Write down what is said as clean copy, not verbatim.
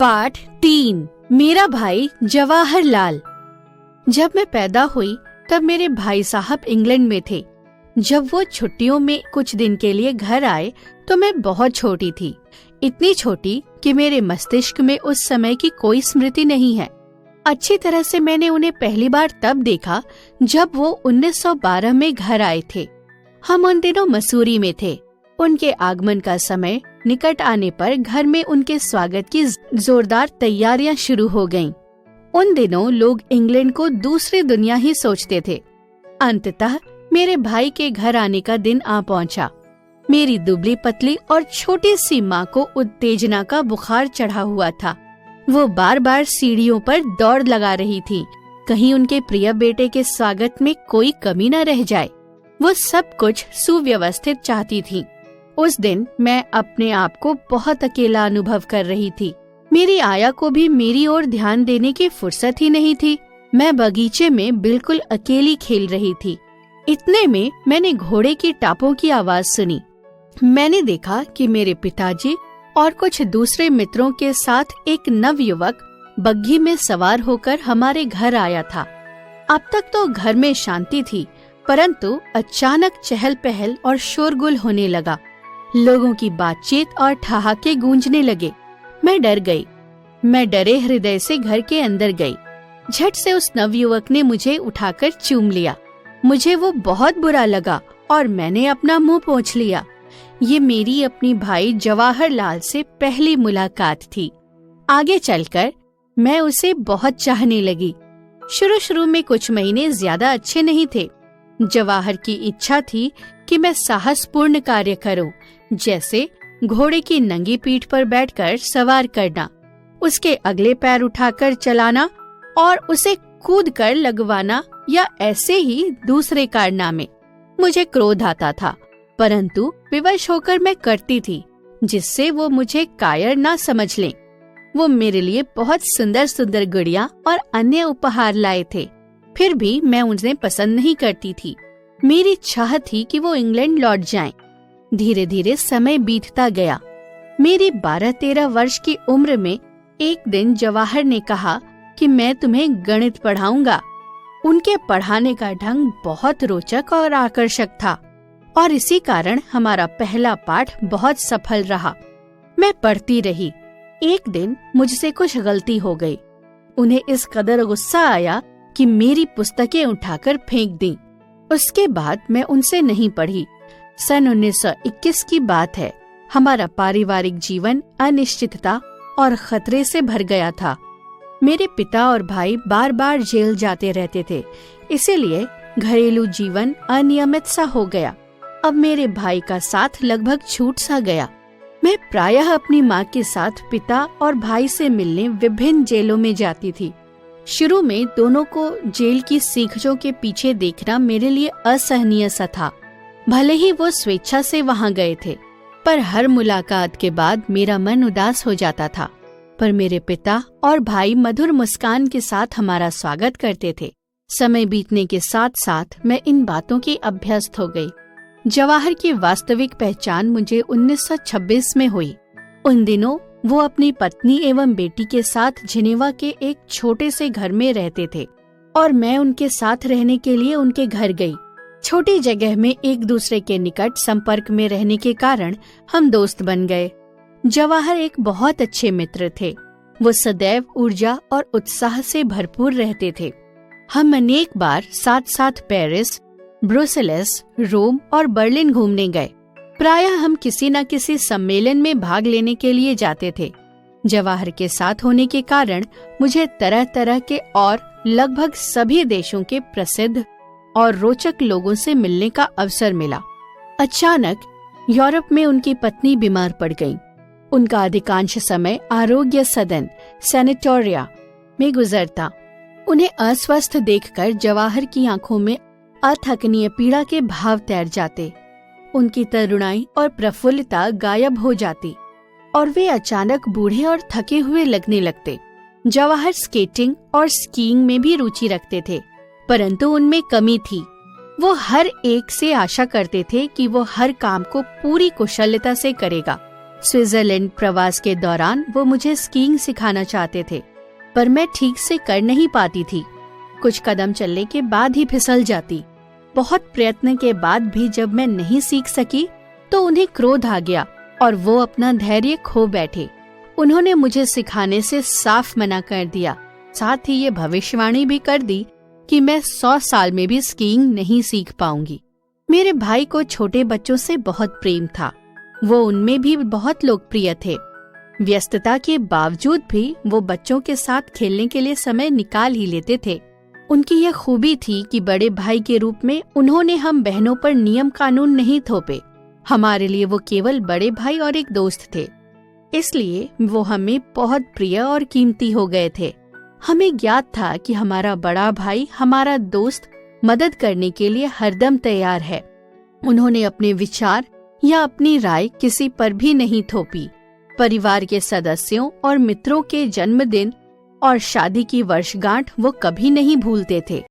पाठ 3। मेरा भाई जवाहरलाल। जब मैं पैदा हुई तब मेरे भाई साहब इंग्लैंड में थे। जब वो छुट्टियों में कुछ दिन के लिए घर आए तो मैं बहुत छोटी थी, इतनी छोटी कि मेरे मस्तिष्क में उस समय की कोई स्मृति नहीं है। अच्छी तरह से मैंने उन्हें पहली बार तब देखा जब वो 1912 में घर आए थे। हम उन दिनों मसूरी में थे। उनके आगमन का समय निकट आने पर घर में उनके स्वागत की जोरदार तैयारियां शुरू हो गईं। उन दिनों लोग इंग्लैंड को दूसरी दुनिया ही सोचते थे। अंततः मेरे भाई के घर आने का दिन आ पहुंचा। मेरी दुबली पतली और छोटी सी माँ को उत्तेजना का बुखार चढ़ा हुआ था। वो बार बार सीढ़ियों पर दौड़ लगा रही थी, कहीं उनके प्रिय बेटे के स्वागत में कोई कमी न रह जाए। वो सब कुछ सुव्यवस्थित चाहती थी। उस दिन मैं अपने आप को बहुत अकेला अनुभव कर रही थी। मेरी आया को भी मेरी ओर ध्यान देने की फुर्सत ही नहीं थी। मैं बगीचे में बिल्कुल अकेली खेल रही थी। इतने में मैंने घोड़े की टापों की आवाज सुनी। मैंने देखा कि मेरे पिताजी और कुछ दूसरे मित्रों के साथ एक नवयुवक बग्घी में सवार होकर हमारे घर आया था। अब तक तो घर में शांति थी, परंतु अचानक चहल पहल और शोरगुल होने लगा। लोगों की बातचीत और ठहाके गूंजने लगे। मैं डर गई। मैं डरे हृदय से घर के अंदर गई। झट से उस नवयुवक ने मुझे उठाकर चूम लिया। मुझे वो बहुत बुरा लगा और मैंने अपना मुंह पोंछ लिया। ये मेरी अपनी भाई जवाहरलाल से पहली मुलाकात थी। आगे चलकर मैं उसे बहुत चाहने लगी। शुरू में कुछ महीने ज्यादा अच्छे नहीं थे। जवाहर की इच्छा थी कि मैं साहसपूर्ण कार्य करूं, जैसे घोड़े की नंगी पीठ पर बैठकर सवार करना, उसके अगले पैर उठाकर चलाना और उसे कूदकर लगवाना या ऐसे ही दूसरे कारनामे। मुझे क्रोध आता था, परंतु विवश होकर मैं करती थी, जिससे वो मुझे कायर ना समझ लें। वो मेरे लिए बहुत सुंदर सुंदर गुड़िया और अन्य उपहार लाए थे, फिर भी मैं उन्हें पसंद नहीं करती थी। मेरी चाह थी कि वो इंग्लैंड लौट जाएं। धीरे धीरे समय बीतता गया। मेरी 12-13 वर्ष की उम्र में एक दिन जवाहर ने कहा कि मैं तुम्हें गणित पढ़ाऊंगा। उनके पढ़ाने का ढंग बहुत रोचक और आकर्षक था और इसी कारण हमारा पहला पाठ बहुत सफल रहा। मैं पढ़ती रही। एक दिन मुझसे कुछ गलती हो गई। उन्हें इस कदर गुस्सा आया कि मेरी पुस्तकें उठाकर फेंक दी। उसके बाद मैं उनसे नहीं पढ़ी। सन 1921 की बात है। हमारा पारिवारिक जीवन अनिश्चितता और खतरे से भर गया था। मेरे पिता और भाई बार बार जेल जाते रहते थे, इसीलिए घरेलू जीवन अनियमित सा हो गया। अब मेरे भाई का साथ लगभग छूट सा गया। मैं प्रायः अपनी माँ के साथ पिता और भाई से मिलने विभिन्न जेलों में जाती थी। शुरू में दोनों को जेल की सीखचों के पीछे देखना मेरे लिए असहनीय सा था। भले ही वो स्वेच्छा से वहाँ गए थे, पर हर मुलाकात के बाद मेरा मन उदास हो जाता था। पर मेरे पिता और भाई मधुर मुस्कान के साथ हमारा स्वागत करते थे। समय बीतने के साथ साथ मैं इन बातों की अभ्यस्त हो गई। जवाहर की वास्तविक पहचान मुझे 1926 में हुई। उन दिनों वो अपनी पत्नी एवं बेटी के साथ जिनेवा के एक छोटे से घर में रहते थे और मैं उनके साथ रहने के लिए उनके घर गई। छोटी जगह में एक दूसरे के निकट संपर्क में रहने के कारण हम दोस्त बन गए। जवाहर एक बहुत अच्छे मित्र थे। वो सदैव ऊर्जा और उत्साह से भरपूर रहते थे। हम अनेक बार साथ साथ पेरिस, ब्रुसेल्स, रोम और बर्लिन घूमने गए। प्रायः हम किसी न किसी सम्मेलन में भाग लेने के लिए जाते थे। जवाहर के साथ होने के कारण मुझे तरह तरह के और लगभग सभी देशों के प्रसिद्ध और रोचक लोगों से मिलने का अवसर मिला। अचानक यूरोप में उनकी पत्नी बीमार पड़ गईं। उनका अधिकांश समय आरोग्य सदन सैनिटोरिया में गुजरता। उन्हें अस्वस्थ देखकर जवाहर की आंखों में अथकनीय पीड़ा के भाव तैर जाते। उनकी तरुणाई और प्रफुल्लता गायब हो जाती और वे अचानक बूढ़े और थके हुए लगने लगते। जवाहर स्केटिंग और स्कीइंग में भी रुचि रखते थे, परंतु उनमें कमी थी। वो हर एक से आशा करते थे कि वो हर काम को पूरी कुशलता से करेगा, स्विट्जरलैंड प्रवास के दौरान वो मुझे स्कीइंग सिखाना चाहते थे, पर मैं ठीक से कर नहीं पाती थी। कुछ कदम चलने के बाद ही फिसल जाती। बहुत प्रयत्न के बाद भी जब मैं नहीं सीख सकी तो उन्हें क्रोध आ गया और वो अपना धैर्य खो बैठे। उन्होंने मुझे सिखाने से साफ मना कर दिया। साथ ही ये भविष्यवाणी भी कर दी कि मैं 100 साल में भी स्कीइंग नहीं सीख पाऊंगी। मेरे भाई को छोटे बच्चों से बहुत प्रेम था। वो उनमें भी बहुत लोकप्रिय थे। व्यस्तता के बावजूद भी वो बच्चों के साथ खेलने के लिए समय निकाल ही लेते थे। उनकी यह खूबी थी कि बड़े भाई के रूप में उन्होंने हम बहनों पर नियम कानून नहीं थोपे। हमारे लिए वो केवल बड़े भाई और एक दोस्त थे, इसलिए वो हमें बहुत प्रिय और कीमती हो गए थे। हमें ज्ञात था कि हमारा बड़ा भाई, हमारा दोस्त, मदद करने के लिए हरदम तैयार है। उन्होंने अपने विचार या अपनी राय किसी पर भी नहीं थोपी। परिवार के सदस्यों और मित्रों के जन्मदिन और शादी की वर्षगांठ वो कभी नहीं भूलते थे।